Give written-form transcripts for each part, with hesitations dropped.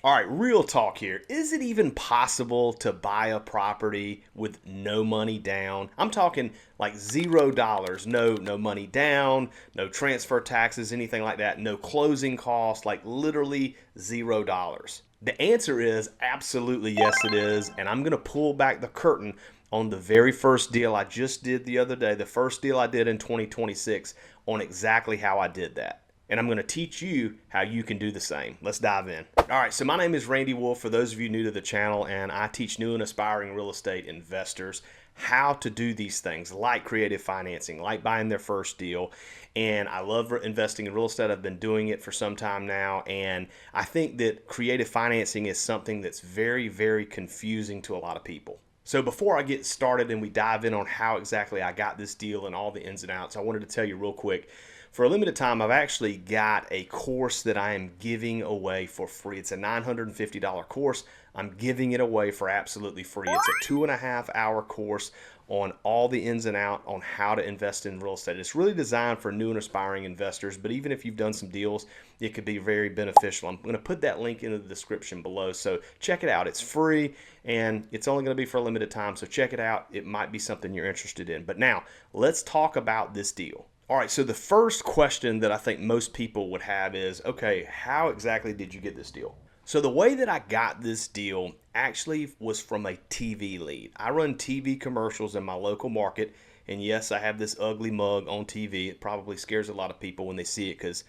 All right, real talk here. Is it even possible to buy a property with no money down? I'm talking like $0, no money down, no transfer taxes, anything like that, no closing costs, like literally $0. The answer is absolutely yes, it is. And I'm going to pull back the curtain on the very first deal I just did the other day, the first deal I did in 2026, on exactly how I did that. And I'm going to teach you how you can do the same. Let's dive in. All right, so my name is Randy Wolfe, for those of you new to the channel, and I teach new and aspiring real estate investors how to do these things like creative financing, like buying their first deal. And I love investing in real estate. I've been doing it for some time now, and I think that creative financing is something that's very, very confusing to a lot of people. So before I get started and we dive in on how exactly I got this deal and all the ins and outs, I wanted to tell you real quick, for a limited time, I've actually got a course that I am giving away for free. It's a $950 course. I'm giving it away for absolutely free. It's a 2.5-hour course on all the ins and outs on how to invest in real estate. It's really designed for new and aspiring investors, but even if you've done some deals, it could be very beneficial. I'm going to put that link in the description below, so check it out. It's free, and it's only going to be for a limited time, so check it out. It might be something you're interested in. But now, let's talk about this deal. All right, so the first question that I think most people would have is, okay, how exactly did you get this deal? So the way that I got this deal actually was from a TV lead. I run TV commercials in my local market, and yes, I have this ugly mug on TV. It probably scares a lot of people when they see it because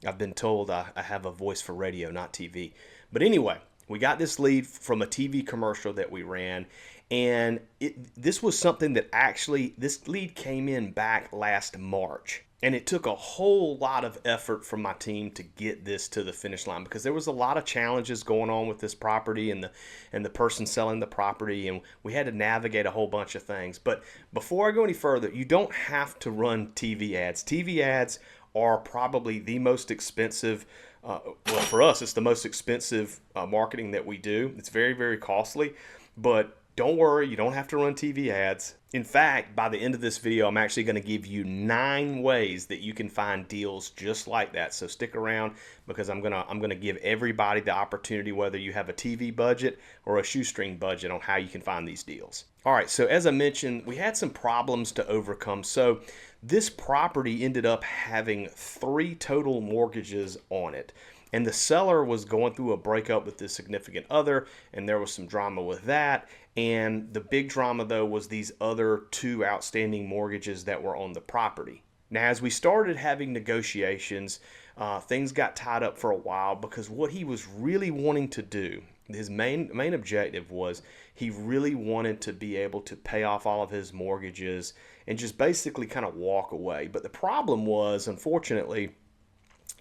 I've been told I have a voice for radio, not TV. But anyway, we got this lead from a TV commercial that we ran, and this was something that actually, this lead came in back last March. And it took a whole lot of effort from my team to get this to the finish line because there was a lot of challenges going on with this property and the person selling the property, and we had to navigate a whole bunch of things. But before I go any further, you don't have to run TV ads. TV ads are probably the most expensive. Well, for us, it's the most expensive marketing that we do. It's very, very costly, but don't worry, you don't have to run TV ads. In fact, by the end of this video, I'm actually going to give you 9 ways that you can find deals just like that. So stick around because I'm gonna give everybody the opportunity, whether you have a TV budget or a shoestring budget, on how you can find these deals. All right, so as I mentioned, we had some problems to overcome. So this property ended up having 3 total mortgages on it. And the seller was going through a breakup with his significant other, and there was some drama with that. And the big drama, though, was these other 2 outstanding mortgages that were on the property. Now, as we started having negotiations, things got tied up for a while because what he was really wanting to do, his main objective was he really wanted to be able to pay off all of his mortgages and just basically kind of walk away. But the problem was, unfortunately,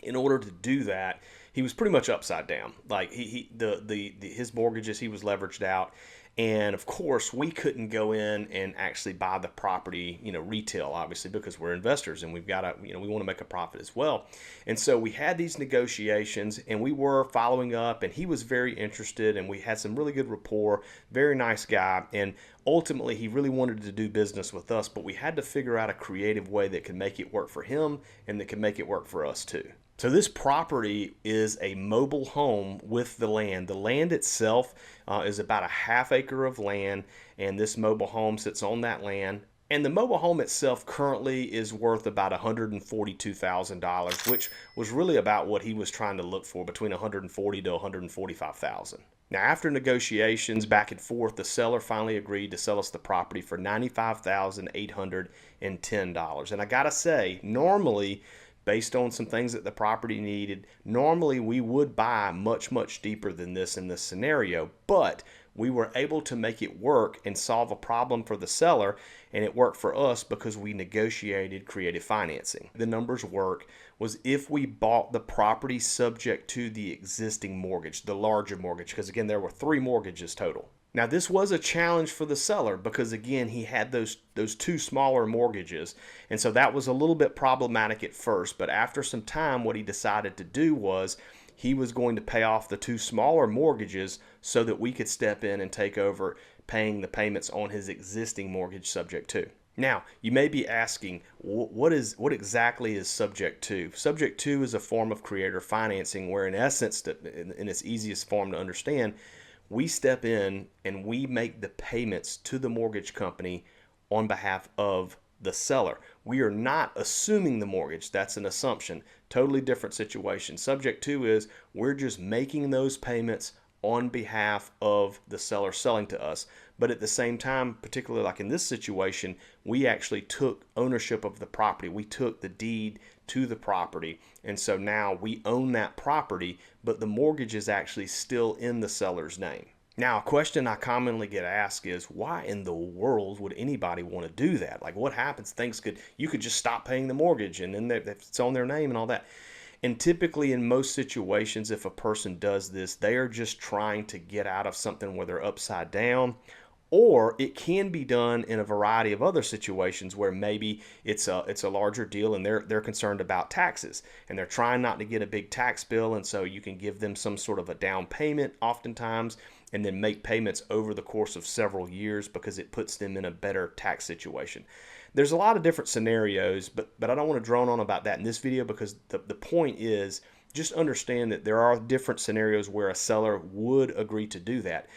in order to do that, he was pretty much upside down. Like his mortgages, he was leveraged out. And of course, we couldn't go in and actually buy the property, retail, obviously, because we're investors and we've got to, we want to make a profit as well. And so we had these negotiations and we were following up, and he was very interested, and we had some really good rapport, very nice guy. And ultimately, he really wanted to do business with us, but we had to figure out a creative way that could make it work for him and that could make it work for us too. So this property is a mobile home with the land. The land itself is about a ½ acre of land, and this mobile home sits on that land. And the mobile home itself currently is worth about $142,000, which was really about what he was trying to look for, between $140,000 to $145,000. Now, after negotiations back and forth, the seller finally agreed to sell us the property for $95,810. And I gotta say, normally, based on some things that the property needed, normally we would buy much, much deeper than this in this scenario, but we were able to make it work and solve a problem for the seller, and it worked for us because we negotiated creative financing. The numbers work was if we bought the property subject to the existing mortgage, the larger mortgage, because again, there were 3 mortgages total. Now, this was a challenge for the seller because, again, he had those 2 smaller mortgages. And so that was a little bit problematic at first. But after some time, what he decided to do was he was going to pay off the 2 smaller mortgages so that we could step in and take over paying the payments on his existing mortgage subject to. Now, you may be asking, what exactly is subject to? Subject to is a form of creator financing where, in essence, in its easiest form to understand, we step in and we make the payments to the mortgage company on behalf of the seller. We are not assuming the mortgage. That's an assumption. Totally different situation. Subject to is we're just making those payments on behalf of the seller selling to us. But at the same time, particularly like in this situation, we actually took ownership of the property. We took the deed to the property. And so now we own that property, but the mortgage is actually still in the seller's name. Now, a question I commonly get asked is, why in the world would anybody want to do that? Like, what happens? You could just stop paying the mortgage and then it's on their name and all that. And typically in most situations, if a person does this, they are just trying to get out of something where they're upside down, or it can be done in a variety of other situations where maybe it's a larger deal and they're concerned about taxes and they're trying not to get a big tax bill, and so you can give them some sort of a down payment oftentimes and then make payments over the course of several years because it puts them in a better tax situation. There's a lot of different scenarios, but I don't want to drone on about that in this video, because the point is just understand that there are different scenarios where a seller would agree to do that.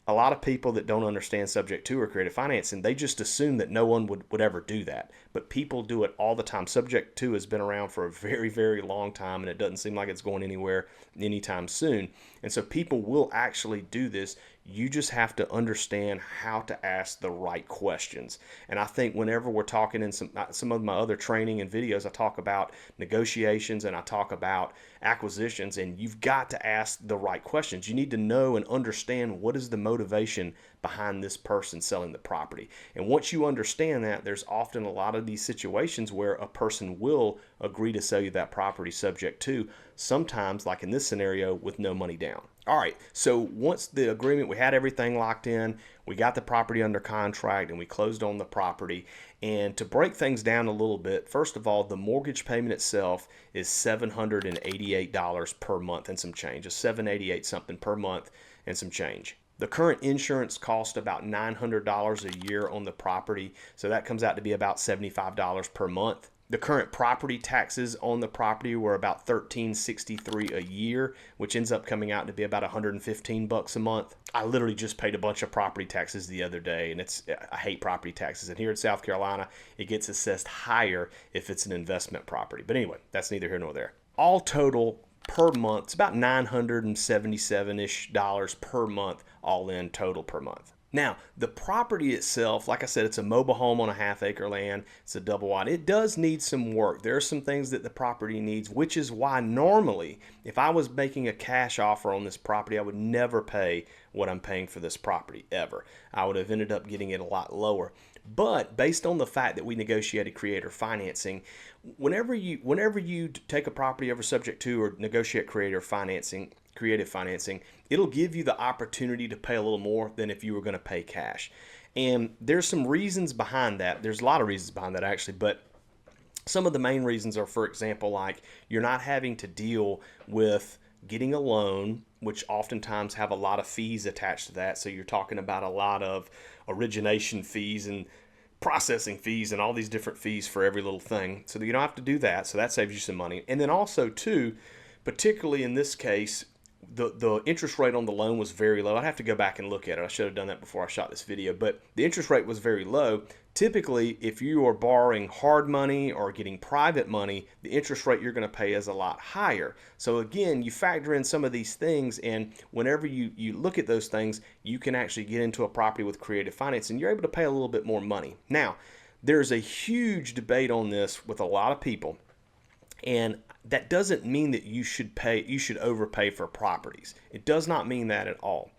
A lot of people that don't understand subject to or creative financing, they just assume that no one would ever do that. But people do it all the time. Subject to has been around for a very, very long time, and it doesn't seem like it's going anywhere anytime soon. And so people will actually do this. You just have to understand how to ask the right questions. And I think whenever we're talking in some of my other training and videos, I talk about negotiations and I talk about acquisitions, and you've got to ask the right questions. You need to know and understand what is the motivation behind this person selling the property. And once you understand that, there's often a lot of these situations where a person will agree to sell you that property subject to, sometimes like in this scenario, with no money down. All right, so once the agreement, we had everything locked in, we got the property under contract, and we closed on the property. And to break things down a little bit, first of all, the mortgage payment itself is $788 per month and some change, $788 something per month and some change. The current insurance costs about $900 a year on the property, so that comes out to be about $75 per month. The current property taxes on the property were about $1,363 a year, which ends up coming out to be about $115 a month. I literally just paid a bunch of property taxes the other day, and I hate property taxes. And here in South Carolina, it gets assessed higher if it's an investment property. But anyway, that's neither here nor there. All total per month, it's about $977-ish per month, all in total per month. Now, the property itself, like I said, it's a mobile home on a half-acre land. It's a double wide. It does need some work. There are some things that the property needs, which is why normally, if I was making a cash offer on this property, I would never pay what I'm paying for this property, ever. I would have ended up getting it a lot lower. But based on the fact that we negotiated creator financing, whenever you take a property over subject to or negotiate creative financing, it'll give you the opportunity to pay a little more than if you were going to pay cash. And there's some reasons behind that. There's a lot of reasons behind that actually, but some of the main reasons are, for example, like you're not having to deal with getting a loan, which oftentimes have a lot of fees attached to that. So you're talking about a lot of origination fees and processing fees and all these different fees for every little thing. So you don't have to do that. So that saves you some money. And then also too, particularly in this case, the interest rate on the loan was very low. I'd have to go back and look at it. I should have done that before I shot this video, but the interest rate was very low. Typically, if you are borrowing hard money or getting private money, the interest rate you're going to pay is a lot higher. So again, you factor in some of these things, and whenever you look at those things, you can actually get into a property with creative finance, and you're able to pay a little bit more money. Now, there's a huge debate on this with a lot of people, and that doesn't mean that you should overpay for properties. It does not mean that at all.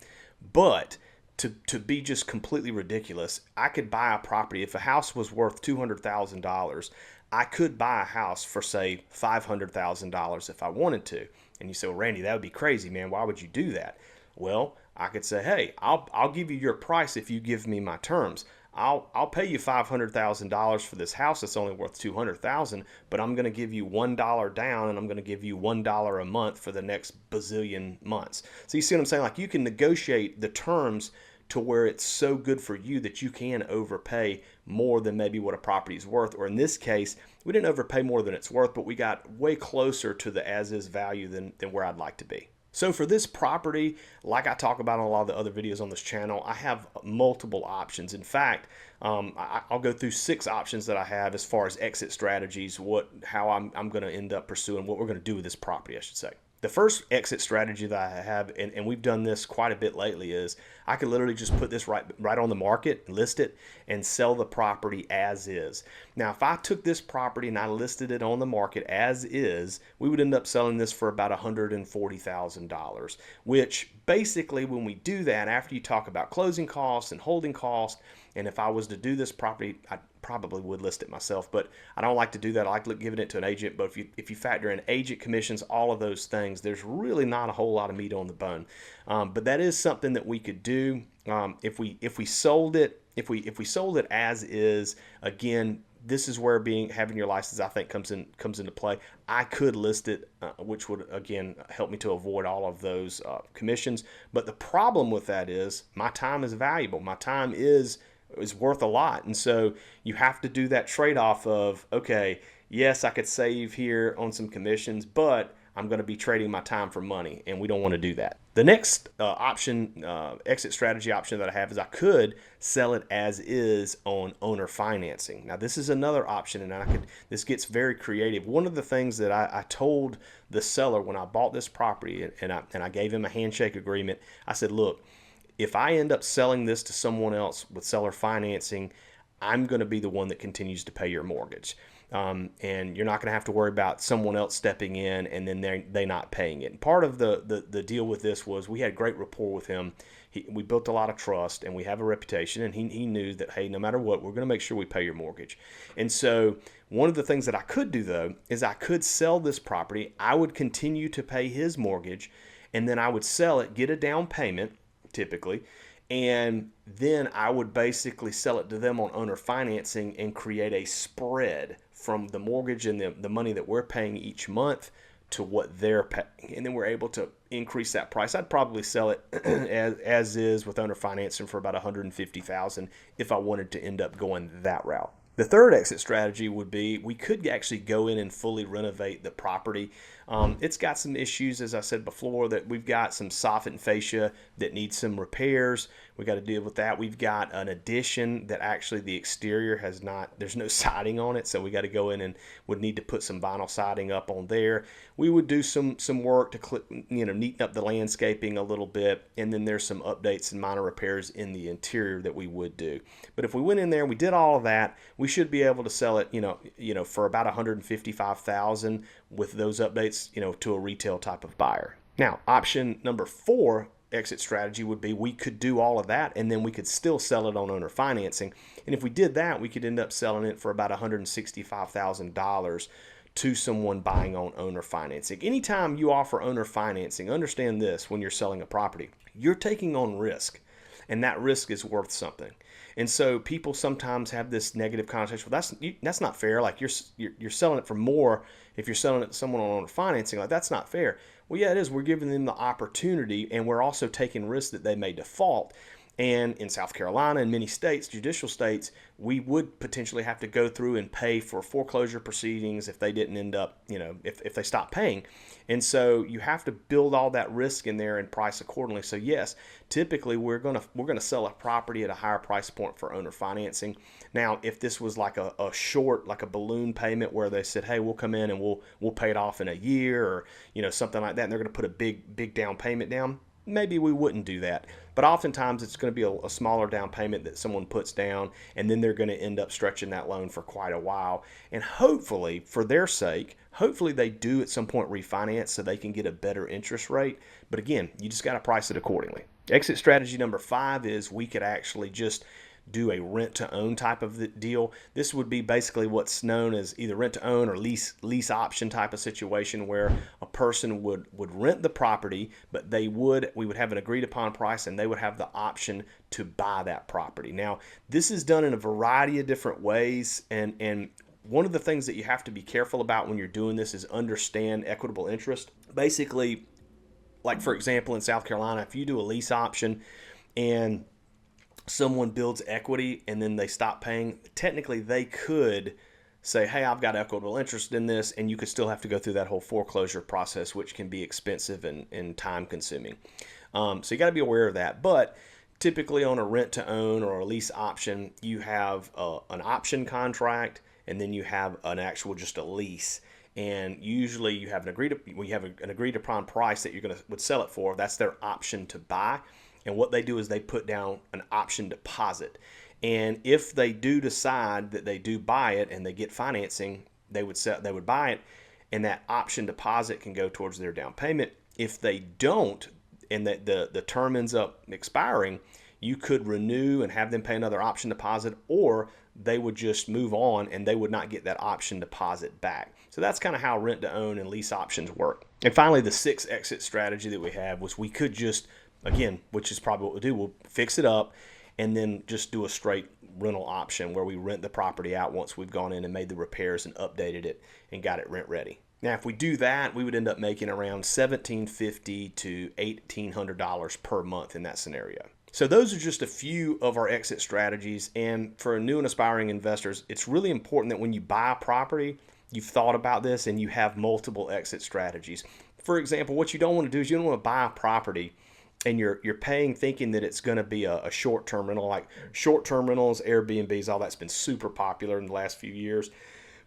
But to be just completely ridiculous, I could buy a property. If a house was worth $200,000, I could buy a house for, say, $500,000 if I wanted to. And you say, well, Randy, that would be crazy, man. Why would you do that? Well, I could say, hey, I'll give you your price if you give me my terms. I'll pay you $500,000 for this house that's only worth $200,000, but I'm going to give you $1 down, and I'm going to give you $1 a month for the next bazillion months. So you see what I'm saying? Like, you can negotiate the terms to where it's so good for you that you can overpay more than maybe what a property is worth. Or in this case, we didn't overpay more than it's worth, but we got way closer to the as-is value than where I'd like to be. So for this property, like I talk about in a lot of the other videos on this channel, I have multiple options. In fact, I'll go through 6 options that I have as far as exit strategies, how I'm going to end up pursuing, what we're going to do with this property, I should say. The first exit strategy that I have, and we've done this quite a bit lately, is I could literally just put this right on the market, list it, and sell the property as is. Now, if I took this property and I listed it on the market as is, we would end up selling this for about $140,000, which basically when we do that, after you talk about closing costs and holding costs, and if I was to do this property, I probably would list it myself, but I don't like to do that. I like giving it to an agent. But if you factor in agent commissions, all of those things, there's really not a whole lot of meat on the bone. But that is something that we could do if we sold it. If we sold it as is, again, this is where having your license, I think, comes into play. I could list it, which would again help me to avoid all of those commissions. But the problem with that is my time is valuable. My time is worth a lot. And so you have to do that trade-off of, okay, yes, I could save here on some commissions, but I'm going to be trading my time for money, and we don't want to do that. The next exit strategy option that I have is I could sell it as is on owner financing. Now, this is another option, and this gets very creative. One of the things that I told the seller when I bought this property, and I gave him a handshake agreement, I said, look, if I end up selling this to someone else with seller financing, I'm going to be the one that continues to pay your mortgage. And you're not going to have to worry about someone else stepping in and then they not paying it. And part of the deal with this was we had great rapport with him. We built a lot of trust, and we have a reputation, and he knew that, hey, no matter what, we're going to make sure we pay your mortgage. And so one of the things that I could do, though, is I could sell this property. I would continue to pay his mortgage, and then I would sell it, get a down payment, typically, and then I would basically sell it to them on owner financing and create a spread from the mortgage and the money that we're paying each month to what they're paying, and then we're able to increase that price. I'd probably sell it as is with owner financing for about $150,000 if I wanted to end up going that route. The third exit strategy would be we could actually go in and fully renovate the property. It's got some issues, as I said before, that we've got some soffit and fascia that needs some repairs. We got to deal with that. We've got an addition that actually the exterior there's no siding on it, so we got to go in and would need to put some vinyl siding up on there. We would do some work to neaten up the landscaping a little bit, and then there's some updates and minor repairs in the interior that we would do. But if we went in there, we did all of that, we should be able to sell it, for about $155,000 with those updates, to a retail type of buyer. Now, option number 4 exit strategy would be we could do all of that, and then we could still sell it on owner financing. And if we did that, we could end up selling it for about $165,000 to someone buying on owner financing. Anytime you offer owner financing, understand this: when you're selling a property, you're taking on risk, and that risk is worth something. And so people sometimes have this negative connotation. Well, that's not fair. Like you're selling it for more if you're selling it to someone on owner financing. Like, that's not fair. Well, yeah, it is. We're giving them the opportunity, and we're also taking risks that they may default. And in South Carolina and many states, judicial states, we would potentially have to go through and pay for foreclosure proceedings if they didn't end up, if they stopped paying. And so you have to build all that risk in there and price accordingly. So yes, typically we're gonna sell a property at a higher price point for owner financing. Now, if this was like a short, like a balloon payment where they said, hey, we'll come in and we'll pay it off in a year, or something like that, and they're gonna put a big down payment down, maybe we wouldn't do that. But oftentimes it's going to be a smaller down payment that someone puts down, and then they're going to end up stretching that loan for quite a while. And hopefully, for their sake, hopefully they do at some point refinance so they can get a better interest rate. But again, you just got to price it accordingly. Exit strategy number 5 is we could actually just do a rent-to-own type of the deal. This would be basically what's known as either rent-to-own or lease option type of situation, where a person would rent the property, but we would have an agreed-upon price, and they would have the option to buy that property. Now, this is done in a variety of different ways, and one of the things that you have to be careful about when you're doing this is understand equitable interest. Basically, like for example, in South Carolina, if you do a lease option and someone builds equity and then they stop paying, technically they could say, hey, I've got equitable interest in this, and you could still have to go through that whole foreclosure process, which can be expensive and time consuming. So you got to be aware of that. But typically on a rent to own or a lease option, you have an option contract, and then you have an actual just a lease. And usually you have an agreed upon price that would sell it for. That's their option to buy. And what they do is they put down an option deposit. And if they do decide that they do buy it and they get financing, they would buy it, and that option deposit can go towards their down payment. If they don't, and that the term ends up expiring, you could renew and have them pay another option deposit, or they would just move on and they would not get that option deposit back. So that's kind of how rent to own and lease options work. And finally, the sixth exit strategy that we have was we could just, again, which is probably what we'll do, we'll fix it up and then just do a straight rental option where we rent the property out once we've gone in and made the repairs and updated it and got it rent ready. Now, if we do that, we would end up making around $1,750 to $1,800 per month in that scenario. So those are just a few of our exit strategies. And for new and aspiring investors, it's really important that when you buy a property, you've thought about this and you have multiple exit strategies. For example, what you don't want to do is you don't want to buy a property and you're paying thinking that it's going to be a short-term rental. Like short-term rentals, Airbnbs, all that's been super popular in the last few years,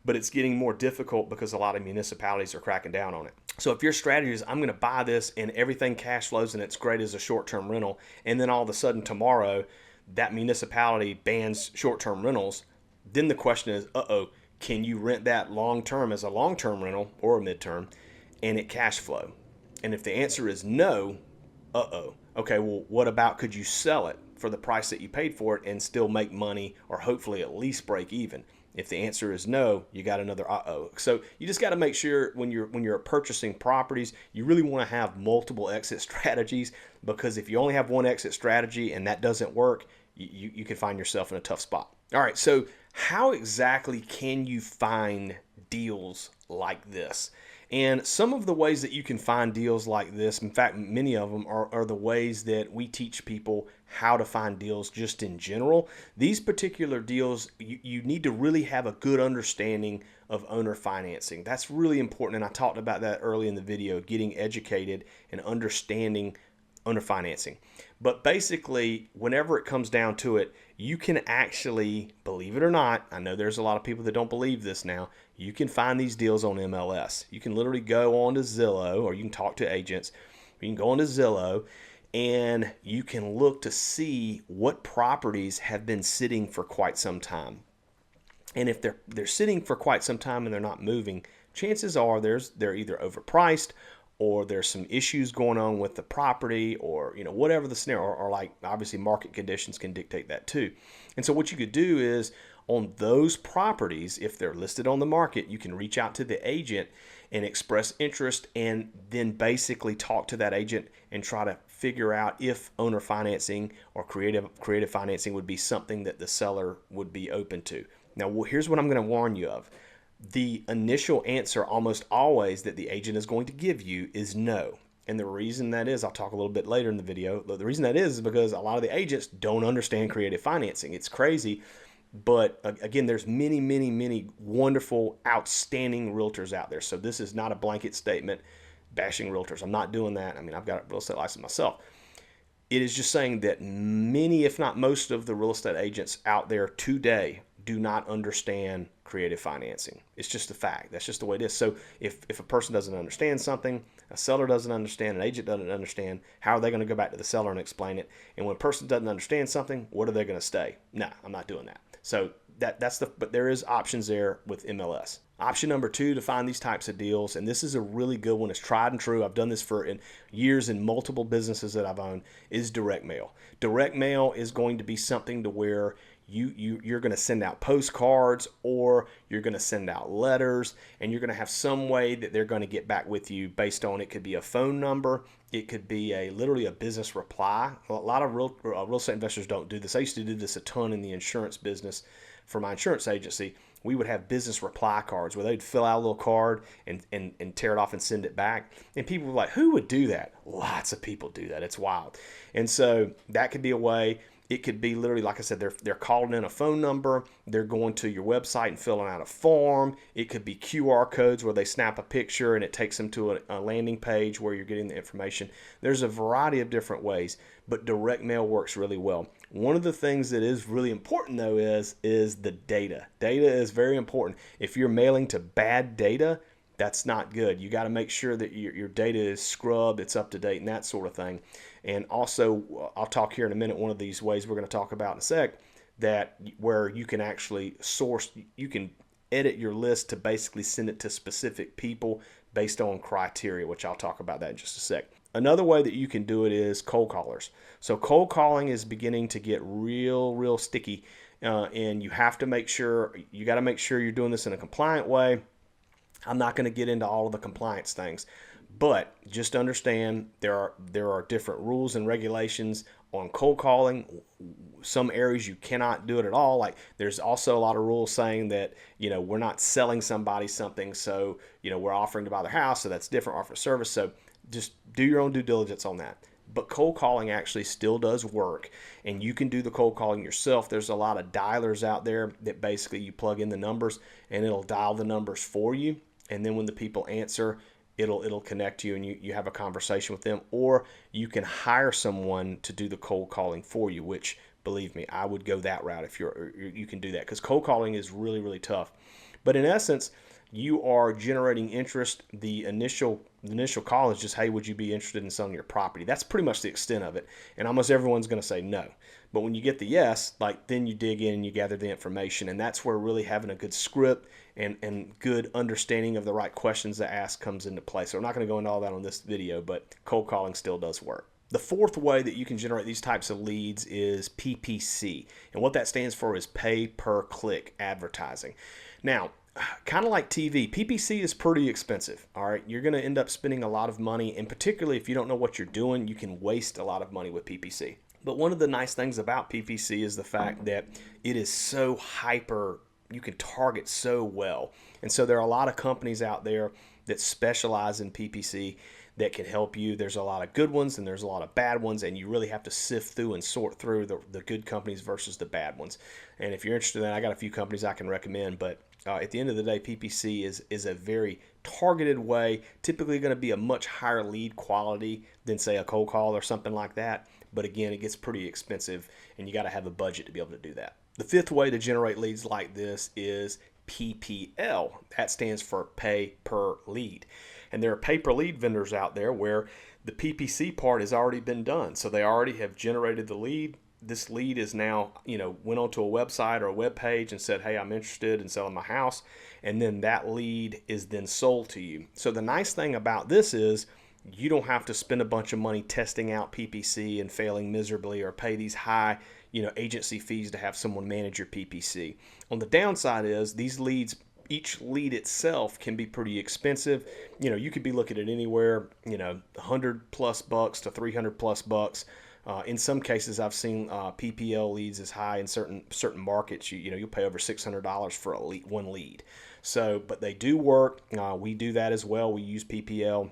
but it's getting more difficult because a lot of municipalities are cracking down on it. So if your strategy is, I'm going to buy this and everything cash flows and it's great as a short-term rental, and then all of a sudden tomorrow that municipality bans short-term rentals, then the question is, can you rent that long-term as a long-term rental or a mid-term and it cash flow? And if the answer is no, okay, well, what about could you sell it for the price that you paid for it and still make money or hopefully at least break even? If the answer is no, you got another So you just got to make sure when you're purchasing properties, you really want to have multiple exit strategies, because if you only have one exit strategy and that doesn't work, you can find yourself in a tough spot. All right, so how exactly can you find deals like this? And some of the ways that you can find deals like this, in fact, many of them are the ways that we teach people how to find deals just in general. These particular deals, you need to really have a good understanding of owner financing. That's really important, and I talked about that early in the video, getting educated and understanding owner financing. But basically, whenever it comes down to it, you can actually, believe it or not, I know there's a lot of people that don't believe this now, you can find these deals on MLS. You can literally go on to Zillow, or you can talk to agents. You can go on to Zillow and you can look to see what properties have been sitting for quite some time. And if they're sitting for quite some time and they're not moving, chances are they're either overpriced, or there's some issues going on with the property, or whatever the scenario, or like obviously market conditions can dictate that too. And so what you could do is, on those properties, if they're listed on the market, you can reach out to the agent and express interest, and then basically talk to that agent and try to figure out if owner financing or creative financing would be something that the seller would be open to. Now, here's what I'm going to warn you of. The initial answer almost always that the agent is going to give you is no. And the reason that is, I'll talk a little bit later in the video, but the reason that is because a lot of the agents don't understand creative financing. It's crazy. But again, there's many, many, many wonderful, outstanding realtors out there. So this is not a blanket statement bashing realtors. I'm not doing that. I mean, I've got a real estate license myself. It is just saying that many, if not most, of the real estate agents out there today do not understand creative financing. It's just a fact. That's just the way it is. So if a person doesn't understand something, a seller doesn't understand, an agent doesn't understand, how are they going to go back to the seller and explain it? And when a person doesn't understand something, what are they going to say? No, I'm not doing that. So but there is options there with MLS. Option number 2 to find these types of deals, and this is a really good one. It's tried and true. I've done this for years in multiple businesses that I've owned, is direct mail. Direct mail is going to be something to where you're going to send out postcards, or you're going to send out letters, and you're going to have some way that they're going to get back with you based on, it could be a phone number, it could be literally a business reply. A lot of real estate investors don't do this. I used to do this a ton in the insurance business for my insurance agency. We would have business reply cards where they'd fill out a little card and tear it off and send it back. And people were like, who would do that? Lots of people do that. It's wild. And so that could be a way. It could be literally, like I said, they're calling in a phone number, they're going to your website and filling out a form. It could be QR codes where they snap a picture and it takes them to a landing page where you're getting the information. There's a variety of different ways, but direct mail works really well. One of the things that is really important though is the data. Data is very important. If you're mailing to bad data, that's not good. You got to make sure that your data is scrubbed, it's up to date, and that sort of thing. And also, I'll talk here in a minute, one of these ways we're going to talk about in a sec, that where you can actually source, you can edit your list to basically send it to specific people based on criteria, which I'll talk about that in just a sec. Another way that you can do it is cold callers. So cold calling is beginning to get real sticky, and you have to make sure, you got to make sure you're doing this in a compliant way. I'm not going to get into all of the compliance things, but just understand there are different rules and regulations on cold calling. Some areas you cannot do it at all. Like there's also a lot of rules saying that, we're not selling somebody something. So, we're offering to buy their house. So that's different, offer service. So just do your own due diligence on that. But cold calling actually still does work, and you can do the cold calling yourself. There's a lot of dialers out there that basically you plug in the numbers and it'll dial the numbers for you. And then when the people answer, it'll connect you and you have a conversation with them. Or you can hire someone to do the cold calling for you, which, believe me, I would go that route if you can do that, because cold calling is really tough. But in essence, you are generating interest. The initial call is just, hey, would you be interested in selling your property? That's pretty much the extent of it. And almost everyone's going to say no. But when you get the yes, then you dig in and you gather the information. And that's where really having a good script and good understanding of the right questions to ask comes into play. So I'm not going to go into all that on this video, but cold calling still does work. The fourth way that you can generate these types of leads is PPC. And what that stands for is pay per click advertising. Now, kind of like TV, PPC is pretty expensive. All right, you're going to end up spending a lot of money, and particularly if you don't know what you're doing, you can waste a lot of money with PPC. But one of the nice things about PPC is the fact that it is so hyper, you can target so well. And so there are a lot of companies out there that specialize in PPC that can help you. There's a lot of good ones and there's a lot of bad ones, and you really have to sift through and sort through the good companies versus the bad ones. And if you're interested in that, I got a few companies I can recommend, but at the end of the day, PPC is a very targeted way, typically going to be a much higher lead quality than, say, a cold call or something like that. But again, it gets pretty expensive, and you got to have a budget to be able to do that. The fifth way to generate leads like this is PPL. That stands for pay per lead. And there are pay per lead vendors out there where the PPC part has already been done. So they already have generated the lead. This lead is now, went onto a website or a web page and said, hey, I'm interested in selling my house. And then that lead is then sold to you. So the nice thing about this is you don't have to spend a bunch of money testing out PPC and failing miserably, or pay these high, agency fees to have someone manage your PPC. On the downside is these leads, each lead itself can be pretty expensive. You could be looking at anywhere, $100+ to $300+. In some cases, I've seen PPL leads as high in certain markets. You'll pay over $600 for one lead. So, but they do work. We do that as well. We use PPL,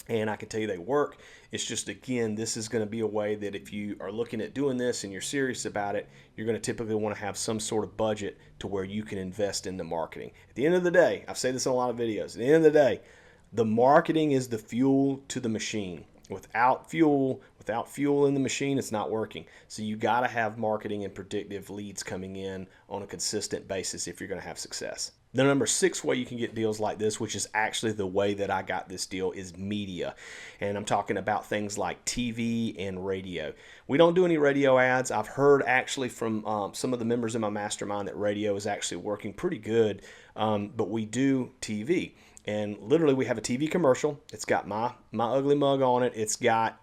and I can tell you they work. It's just, again, this is going to be a way that if you are looking at doing this and you're serious about it, you're going to typically want to have some sort of budget to where you can invest in the marketing. At the end of the day, I've said this in a lot of videos, at the end of the day, the marketing is the fuel to the machine. Without fuel in the machine, it's not working. So you got to have marketing and predictive leads coming in on a consistent basis if you're going to have success. The number 6 way you can get deals like this, which is actually the way that I got this deal, is media. And I'm talking about things like TV and radio. We don't do any radio ads. I've heard actually from some of the members in my mastermind that radio is actually working pretty good, but we do TV. And literally we have a TV commercial. It's got my ugly mug on it. It's got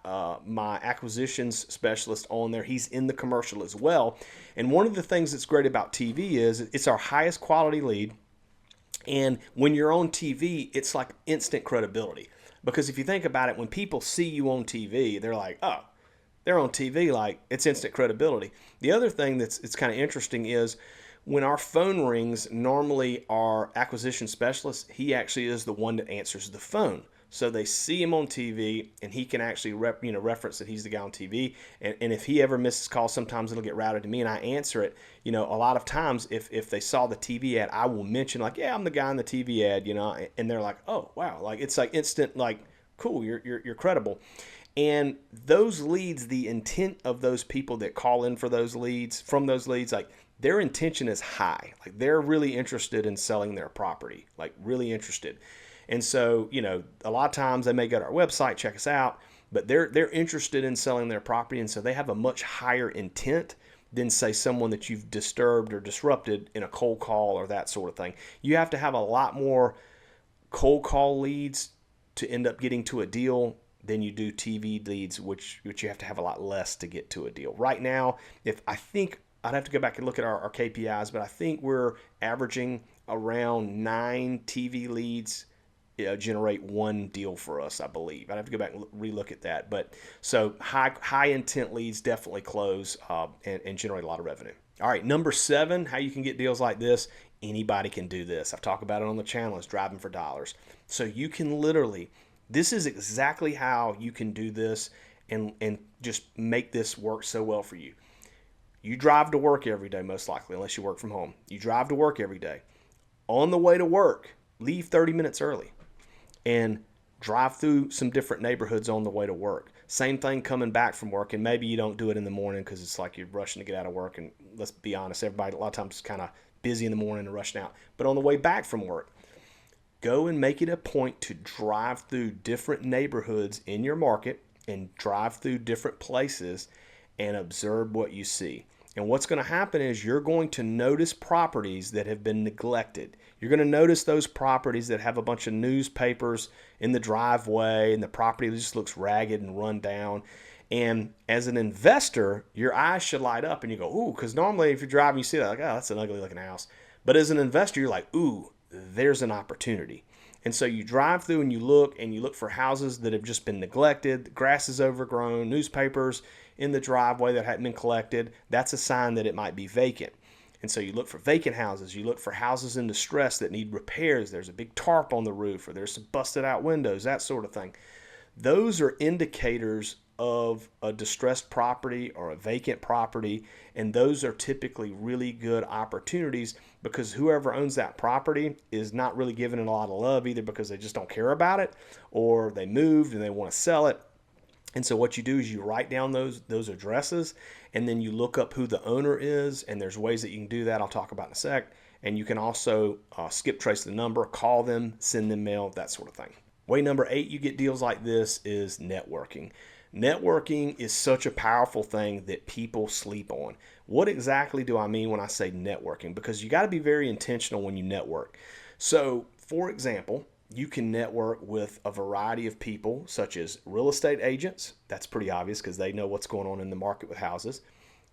my acquisitions specialist on there. He's in the commercial as well. And one of the things that's great about TV is it's our highest quality lead. And when you're on TV, it's like instant credibility. Because if you think about it, when people see you on TV, they're like, oh, they're on TV, like it's instant credibility. The other thing it's kind of interesting is when our phone rings, normally our acquisition specialist, he actually is the one that answers the phone. So they see him on TV, and he can actually reference that he's the guy on TV. And if he ever misses calls, sometimes it'll get routed to me, and I answer it. A lot of times if they saw the TV ad, I will mention like, yeah, I'm the guy on the TV ad, and they're like, oh wow, like it's like instant, like, cool, you're credible. And those leads, the intent of those people that call in for those leads, from those leads, like their intention is high. Like they're really interested in selling their property, like really interested. And so, a lot of times they may go to our website, check us out, but they're interested in selling their property. And so they have a much higher intent than, say, someone that you've disturbed or disrupted in a cold call or that sort of thing. You have to have a lot more cold call leads to end up getting to a deal than you do TV leads, which you have to have a lot less to get to a deal. Right now, I think I'd have to go back and look at our KPIs, but I think we're averaging around 9 TV leads generate 1 deal for us, I believe. I'd have to go back and relook at that. But so high intent leads definitely close and generate a lot of revenue. All right, number 7, how you can get deals like this. Anybody can do this. I've talked about it on the channel. It's driving for dollars. So you can literally, this is exactly how you can do this and just make this work so well for you. You drive to work every day, most likely, unless you work from home. You drive to work every day. On the way to work, leave 30 minutes early and drive through some different neighborhoods on the way to work. Same thing coming back from work, and maybe you don't do it in the morning because it's like you're rushing to get out of work, and let's be honest, everybody a lot of times is kind of busy in the morning and rushing out. But on the way back from work, go and make it a point to drive through different neighborhoods in your market and drive through different places and observe what you see. And what's going to happen is you're going to notice properties that have been neglected. You're going to notice those properties that have a bunch of newspapers in the driveway and the property just looks ragged and run down. And as an investor, your eyes should light up and you go, ooh, because normally if you're driving, you see that, like, oh, that's an ugly looking house. But as an investor, you're like, ooh, there's an opportunity. And so you drive through and you look for houses that have just been neglected, the grass is overgrown, newspapers in the driveway that hadn't been collected. That's a sign that it might be vacant. And so you look for vacant houses. You look for houses in distress that need repairs. There's a big tarp on the roof or there's some busted out windows, that sort of thing. Those are indicators of a distressed property or a vacant property, and those are typically really good opportunities because whoever owns that property is not really giving it a lot of love, either because they just don't care about it or they moved and they want to sell it. And so what you do is you write down those addresses, and then you look up who the owner is, and there's ways that you can do that I'll talk about in a sec. And you can also skip trace the number, call them, send them mail, that sort of thing. Way number 8 you get deals like this is networking. Networking is such a powerful thing that people sleep on. What exactly do I mean when I say networking? Because you got to be very intentional when you network. So, for example, you can network with a variety of people, such as real estate agents. That's pretty obvious because they know what's going on in the market with houses.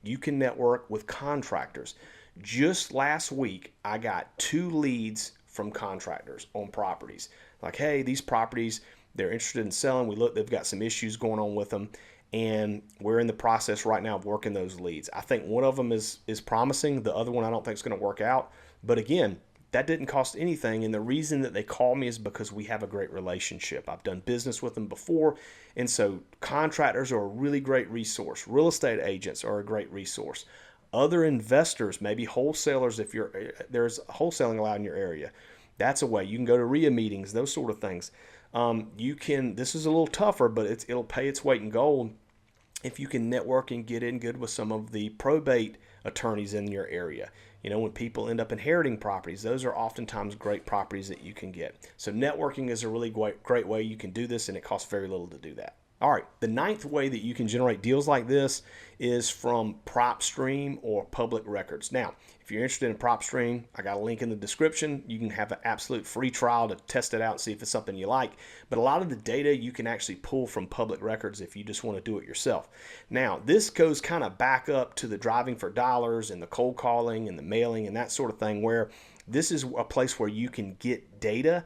You can network with contractors. Just last week, I got 2 leads from contractors on properties. Like, hey, these properties, they're interested in selling. We look, they've got some issues going on with them, and we're in the process right now of working those leads. I think one of them is promising. The other one I don't think is going to work out. But again, that didn't cost anything, and the reason that they call me is because we have a great relationship. I've done business with them before, and so contractors are a really great resource. Real estate agents are a great resource. Other investors, maybe wholesalers, if there's wholesaling allowed in your area, that's a way. You can go to RIA meetings, those sort of things. This is a little tougher, but it'll pay its weight in gold if you can network and get in good with some of the probate attorneys in your area. When people end up inheriting properties, those are oftentimes great properties that you can get. So networking is a really great way you can do this, and it costs very little to do that. All right, the 9th way that you can generate deals like this is from PropStream or public records. Now, if you're interested in PropStream, I got a link in the description. You can have an absolute free trial to test it out and see if it's something you like. But a lot of the data you can actually pull from public records if you just want to do it yourself. Now, this goes kind of back up to the driving for dollars and the cold calling and the mailing and that sort of thing, where this is a place where you can get data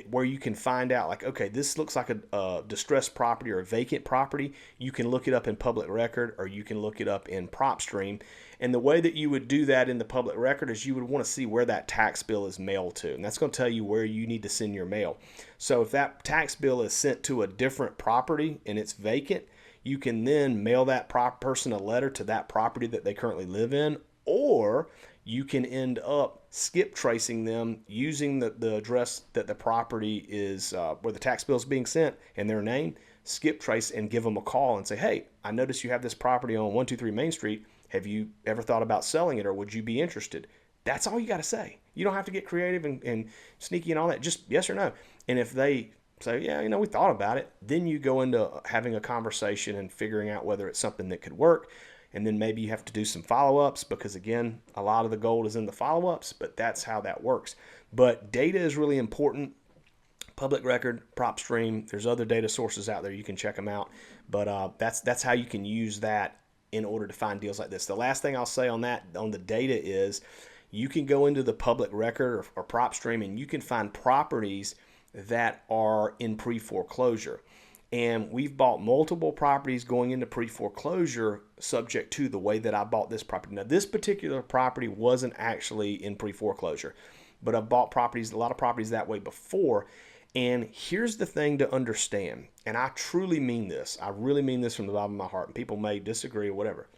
where you can find out like, okay, this looks like a distressed property or a vacant property. You can look it up in public record, or you can look it up in PropStream. And the way that you would do that in the public record is you would want to see where that tax bill is mailed to. And that's going to tell you where you need to send your mail. So if that tax bill is sent to a different property and it's vacant, you can then mail that person a letter to that property that they currently live in, or you can end up skip tracing them using the address that the property is, where the tax bill is being sent and their name, skip trace and give them a call and say, hey, I noticed you have this property on 123 Main Street. Have you ever thought about selling it, or would you be interested? That's all you got to say. You don't have to get creative and sneaky and all that. Just yes or no. And if they say, yeah, we thought about it, then you go into having a conversation and figuring out whether it's something that could work. And then maybe you have to do some follow-ups, because again, a lot of the gold is in the follow-ups, but that's how that works. But data is really important. Public record, PropStream, there's other data sources out there. You can check them out. But that's how you can use that in order to find deals like this. The last thing I'll say on the data is you can go into the public record or PropStream, and you can find properties that are in pre-foreclosure. And we've bought multiple properties going into pre-foreclosure subject to the way that I bought this property. Now, this particular property wasn't actually in pre-foreclosure, but I've bought a lot of properties that way before. And here's the thing to understand, and I truly mean this. I really mean this from the bottom of my heart, and people may disagree or whatever.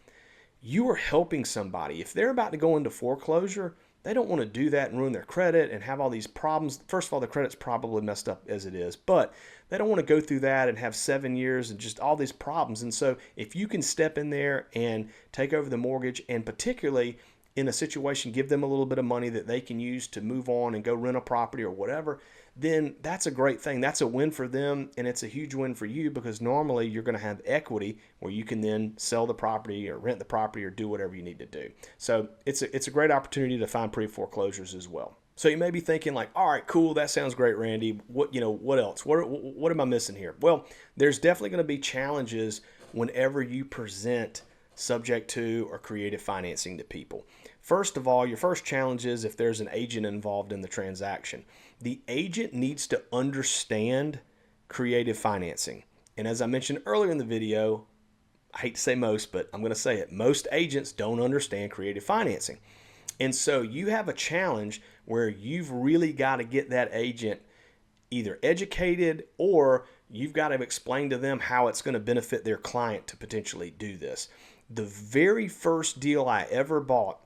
You are helping somebody. If they're about to go into foreclosure, they don't want to do that and ruin their credit and have all these problems. First of all, the credit's probably messed up as it is, but they don't want to go through that and have 7 years and just all these problems. And so if you can step in there and take over the mortgage, and particularly in a situation, give them a little bit of money that they can use to move on and go rent a property or whatever, then that's a great thing. That's a win for them, and it's a huge win for you, because normally you're going to have equity where you can then sell the property or rent the property or do whatever you need to do. So it's a great opportunity to find pre-foreclosures as well. So you may be thinking like, all right, cool, that sounds great, Randy. What else? What am I missing here? Well, there's definitely going to be challenges whenever you present subject to or creative financing to people. First of all, your first challenge is if there's an agent involved in the transaction. The agent needs to understand creative financing. And as I mentioned earlier in the video, I hate to say most, but I'm going to say it. Most agents don't understand creative financing. And so you have a challenge where you've really got to get that agent either educated, or you've got to explain to them how it's going to benefit their client to potentially do this. The very first deal I ever bought,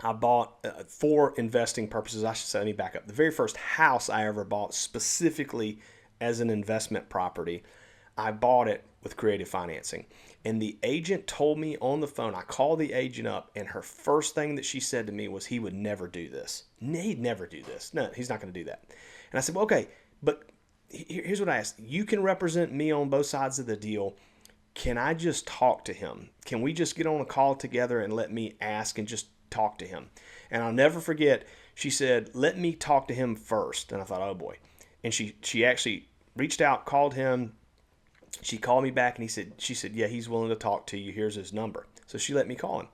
I bought for investing purposes. I should say, let me back up. The very first house I ever bought specifically as an investment property, I bought it with creative financing. And the agent told me on the phone, I called the agent up, and her first thing that she said to me was he would never do this. He'd never do this. No, he's not going to do that. And I said, well, okay, but here's what I asked. You can represent me on both sides of the deal. Can I just talk to him? Can we just get on a call together and let me ask and just talk to him? And I'll never forget, she said, let me talk to him first. And I thought, oh boy. And she actually reached out, called him. She called me back, and she said, yeah, he's willing to talk to you. Here's his number. So she let me call him.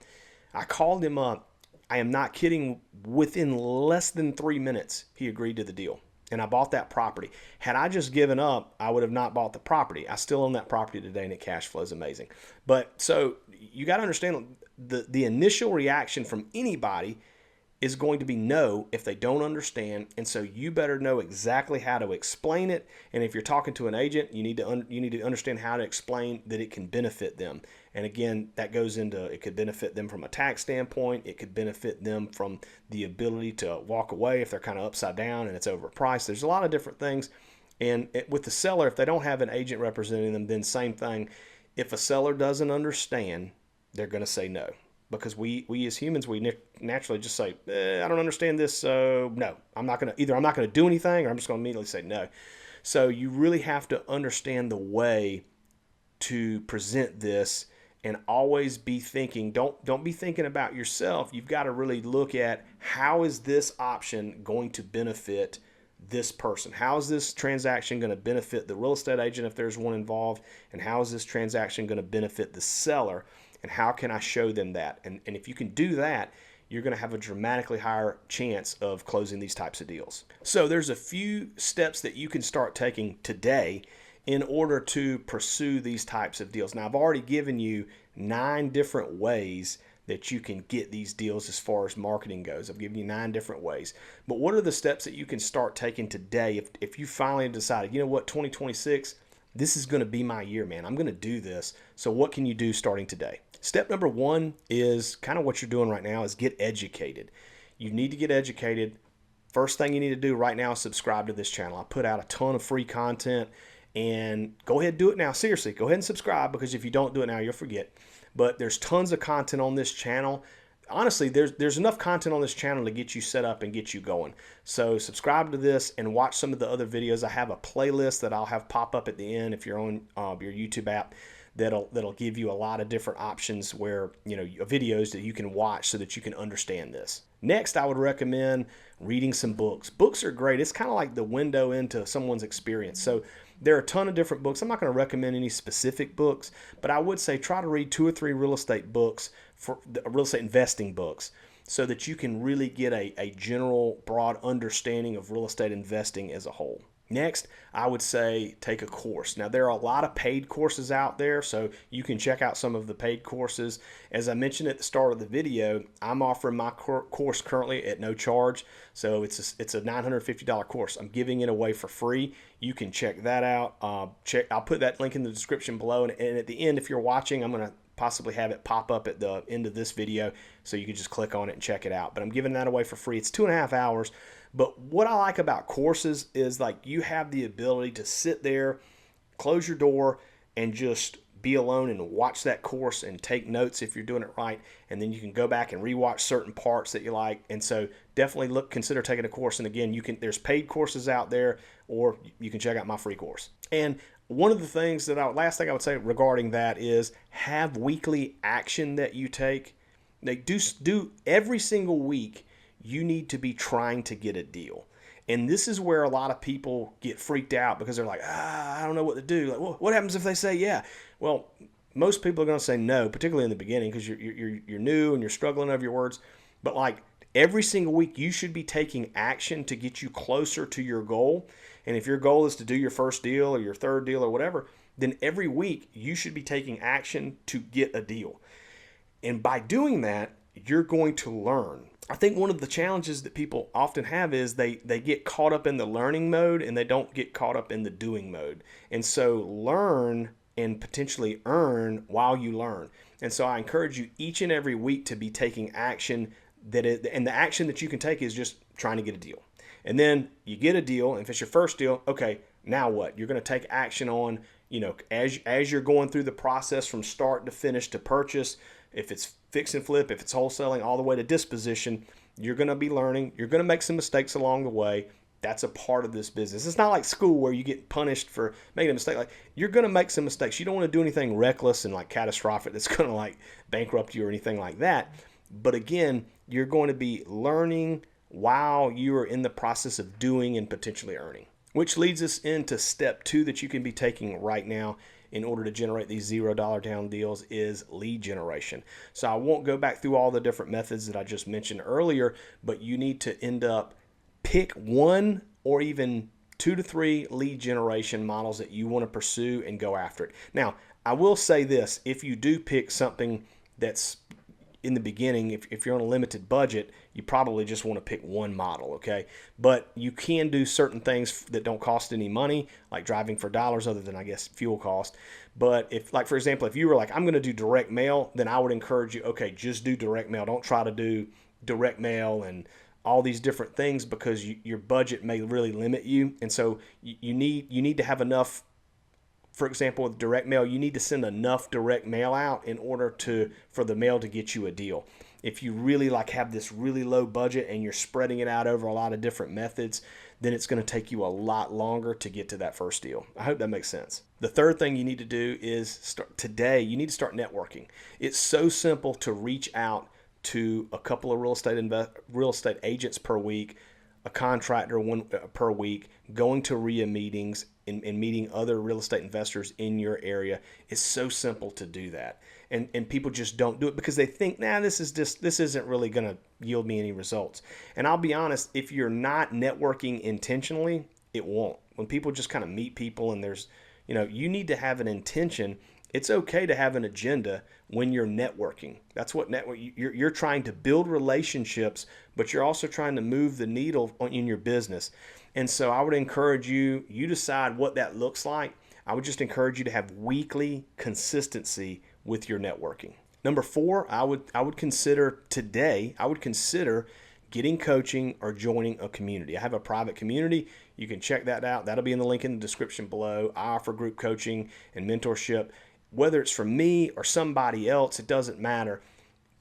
I called him up. I am not kidding. Within less than 3 minutes, he agreed to the deal. And I bought that property. Had I just given up, I would have not bought the property. I still own that property today, and it cash flows amazing. But so you got to understand, the initial reaction from anybody is going to be no if they don't understand. And so you better know exactly how to explain it. And if you're talking to an agent, you need to understand how to explain that it can benefit them. And again, that goes into, it could benefit them from a tax standpoint. It could benefit them from the ability to walk away if they're kind of upside down and it's overpriced. There's a lot of different things. And with the seller, if they don't have an agent representing them, then same thing. If a seller doesn't understand, they're going to say no. Because we as humans, we naturally just say, I don't understand this, so no. I'm not going to do anything, or I'm just going to immediately say no. So you really have to understand the way to present this, and always be thinking, don't be thinking about yourself. You've got to really look at, how is this option going to benefit this person? How is this transaction going to benefit the real estate agent if there's one involved? And how is this transaction going to benefit the seller? And how can I show them that? And if you can do that, you're going to have a dramatically higher chance of closing these types of deals. So there's a few steps that you can start taking today in order to pursue these types of deals. Now, I've already given you 9 different ways that you can get these deals as far as marketing goes. I've given you 9 different ways. But what are the steps that you can start taking today if you finally decided, you know what, 2026, this is going to be my year, man. I'm going to do this. So what can you do starting today? Step number 1 is kind of what you're doing right now is get educated. You need to get educated. First thing you need to do right now is subscribe to this channel. I put out a ton of free content, and go ahead and do it now. Seriously, go ahead and subscribe, because if you don't do it now, you'll forget. But there's tons of content on this channel. Honestly, there's enough content on this channel to get you set up and get you going. So subscribe to this and watch some of the other videos. I have a playlist that I'll have pop up at the end if you're on your YouTube app. That'll give you a lot of different options where, you know, videos that you can watch so that you can understand this. Next, I would recommend reading some books. Books are great. It's kind of like the window into someone's experience. So there are a ton of different books. I'm not going to recommend any specific books, but I would say try to read 2 or 3 real estate books, for real estate investing books, so that you can really get a general, broad understanding of real estate investing as a whole. Next, I would say take a course. Now, there are a lot of paid courses out there, so you can check out some of the paid courses. As I mentioned at the start of the video, I'm offering my course currently at no charge. So it's a $950 course. I'm giving it away for free. You can check that out. I'll put that link in the description below. And at the end, if you're watching, I'm going to possibly have it pop up at the end of this video, so you can just click on it and check it out. But I'm giving that away for free. It's 2.5 hours. But what I like about courses is, like, you have the ability to sit there, close your door, and just be alone and watch that course and take notes if you're doing it right. And then you can go back and rewatch certain parts that you like. And so definitely consider taking a course. And again, there's paid courses out there, or you can check out my free course. And one of the things last thing I would say regarding that is have weekly action that you take. Like, do every single week, you need to be trying to get a deal. And this is where a lot of people get freaked out, because they're like, I don't know what to do. Like, well, what happens if they say yeah? Well, most people are going to say no, particularly in the beginning, because you're new and you're struggling over your words. But like, every single week, you should be taking action to get you closer to your goal. And if your goal is to do your first deal or your third deal or whatever, then every week you should be taking action to get a deal. And by doing that, you're going to learn. I think one of the challenges that people often have is they get caught up in the learning mode, and they don't get caught up in the doing mode. And so learn and potentially earn while you learn. And so I encourage you each and every week to be taking action, and the action that you can take is just trying to get a deal. And then you get a deal, and if it's your first deal, okay, now what? You're going to take action on, as you're going through the process from start to finish to purchase. If it's fix and flip, if it's wholesaling, all the way to disposition, you're going to be learning. You're going to make some mistakes along the way. That's a part of this business. It's not like school where you get punished for making a mistake. Like, you're going to make some mistakes. You don't want to do anything reckless and like catastrophic that's going to like bankrupt you or anything like that. But again, you're going to be learning while you are in the process of doing and potentially earning. Which leads us into step 2 that you can be taking right now in order to generate these $0 down deals is lead generation. So I won't go back through all the different methods that I just mentioned earlier, but you need to pick 1 or even 2 to 3 lead generation models that you want to pursue and go after it. Now, I will say this, if you do pick something that's in the beginning, if you're on a limited budget, you probably just want to pick 1 model, okay? But you can do certain things that don't cost any money, like driving for dollars, other than, I guess, fuel cost. But if, like, for example, if you were like, I'm going to do direct mail, then I would encourage you, okay, just do direct mail. Don't try to do direct mail and all these different things, because your budget may really limit you. And so you need to have enough. For example, with direct mail, you need to send enough direct mail out in order for the mail to get you a deal. If you really have this really low budget and you're spreading it out over a lot of different methods, then it's going to take you a lot longer to get to that first deal. I hope that makes sense. The third thing you need to do is you need to start networking. It's so simple to reach out to a couple of real estate agents per week, a contractor one per week, going to RIA meetings and meeting other real estate investors in your area. It's so simple to do that. And people just don't do it because they think, nah, this isn't really going to yield me any results. And I'll be honest, if you're not networking intentionally, it won't. When people just kind of meet people and there's, you need to have an intention. It's okay to have an agenda when you're networking. That's what you're trying to build relationships, but you're also trying to move the needle in your business. And so I would encourage you decide what that looks like. I would just encourage you to have weekly consistency with your networking. Number 4, I would consider getting coaching or joining a community. I have a private community. You can check that out. That'll be in the link in the description below. I offer group coaching and mentorship. Whether it's from me or somebody else, it doesn't matter.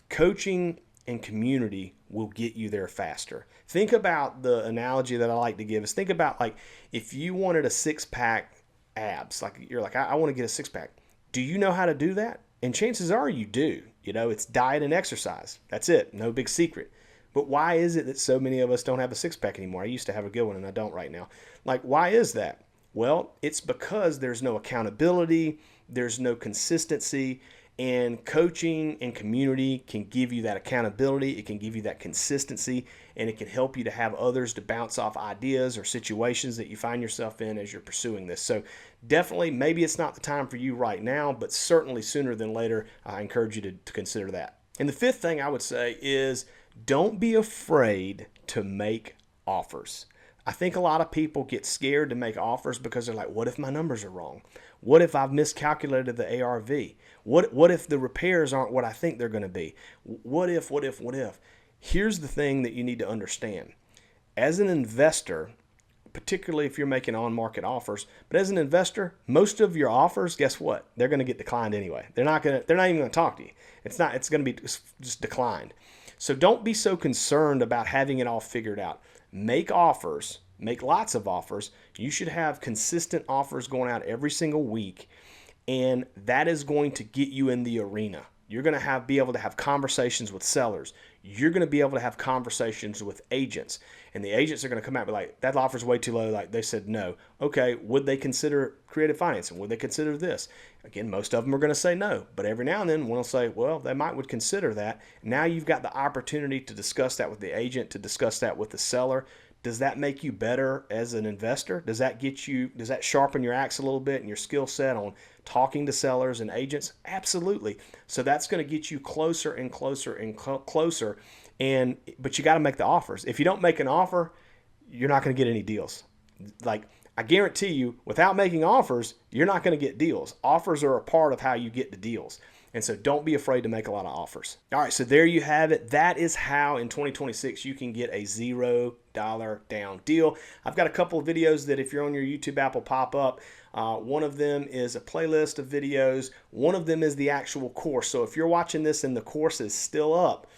Coaching and community will get you there faster. Think about the analogy that I like to give is think about like if you wanted a 6-pack abs, like you're like, I want to get a 6-pack. Do you know how to do that? And chances are you do. It's diet and exercise. That's it. No big secret. But why is it that so many of us don't have a 6-pack anymore? I used to have a good one and I don't right now. Like, why is that? Well, it's because there's no accountability, there's no consistency, and coaching and community can give you that accountability, it can give you that consistency, and it can help you to have others to bounce off ideas or situations that you find yourself in as you're pursuing this. So definitely, maybe it's not the time for you right now, but certainly sooner than later, I encourage you to consider that. And the 5th thing I would say is don't be afraid to make offers. I think a lot of people get scared to make offers because they're like, what if my numbers are wrong? What if I've miscalculated the ARV? What if the repairs aren't what I think they're going to be? What if? Here's the thing that you need to understand. As an investor, particularly if you're making on-market offers, but as an investor, most of your offers, guess what? They're going to get declined anyway. They're not even going to talk to you. It's going to be just declined. So don't be so concerned about having it all figured out. Make offers, make lots of offers. You should have consistent offers going out every single week, and that is going to get you in the arena. You're going to be able to have conversations with sellers. You're going to be able to have conversations with agents, and the agents are going to come out and be like, that offer's way too low. Like they said no. Okay, would they consider creative financing? Would they consider this? Again, most of them are going to say no, but every now and then one will say, well, they would consider that. Now you've got the opportunity to discuss that with the agent, to discuss that with the seller. Does that make you better as an investor? Does that sharpen your axe a little bit and your skill set on talking to sellers and agents? Absolutely. So that's going to get you closer and closer and closer. But you got to make the offers. If you don't make an offer, you're not going to get any deals. Like, I guarantee you, without making offers, you're not going to get deals. Offers are a part of how you get the deals. And so don't be afraid to make a lot of offers. All right, so there you have it. That is how in 2026 you can get a $0 down deal. I've got a couple of videos that if you're on your YouTube app will pop up. One of them is a playlist of videos. One of them is the actual course. So if you're watching this and the course is still up,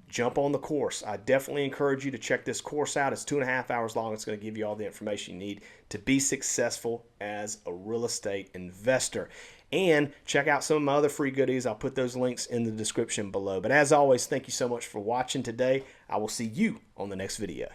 jump on the course. I definitely encourage you to check this course out. It's 2.5 hours long. It's going to give you all the information you need to be successful as a real estate investor. And check out some of my other free goodies. I'll put those links in the description below. But as always, thank you so much for watching today. I will see you on the next video.